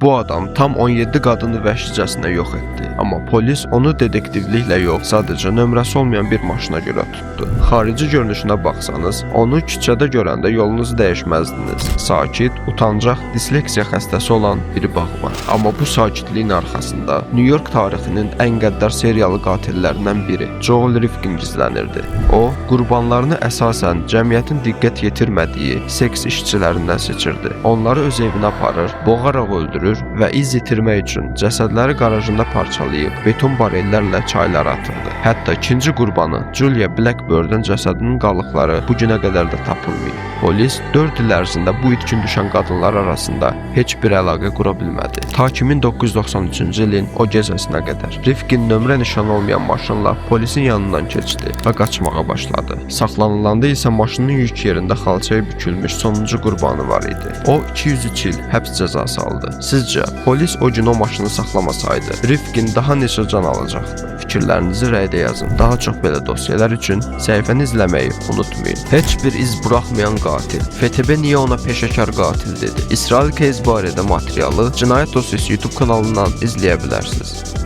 Bu adam tam 17 qadını vəhşicəsinə yox etdi. Amma polis onu detektivliklə yox, sadəcə nömrəsi olmayan bir maşına görə tutdu. Xarici görünüşünə baxsanız, onu küçədə görəndə yolunuzu dəyişməzdiniz. Sakit, utancaq, disleksiya xəstəsi olan bir bağban. Amma bu sakitliyin arxasında New York tarixinin ən qəddar seriyalı qatillərindən biri Joel Rifkin gizlənirdi. O, qurbanlarını əsasən cəmiyyətin diqqət yetirmədiyi seks işçilərindən seçirdi. Onları öz evinə aparır, boğaraq öldürür və iz itirmək üçün cəsədləri qarajında parçalayıb beton barellərlə çaylara atırdı. Hətta ikinci qurbanı Julia Blackbird'in cəsədinin qalıqları bu günə qədər də tapılmayıb. Polis 4 il ərzində bu itkin düşən qadınlar arasında heç bir əlaqə qura bilmədi. Ta ki 1993-cü ilin o gecəsinə qədər. Rifkin nömrə nişanı olmayan maşınla polisin yanından keçdi və qaçmağa başladı. Saxlanılanda isə maşının yük yerində xalçaya bükülmüş sonuncu qurbanı var idi. O 203 il həbs cəzası aldı. Sizcə, polis o gün o maşını saxlamasaydı, Rifkin daha neçə can alacaqdı? Fikirlərinizi rəydə yazın. Daha çox belə dosyalar üçün səhifəni izləməyi unutmayın. Heç bir iz buraxmayan qatil. FTB niyə ona peşəkar qatil dedi? İsrail Case barədə materialı Cinayət Dosyası YouTube kanalından izləyə bilərsiniz.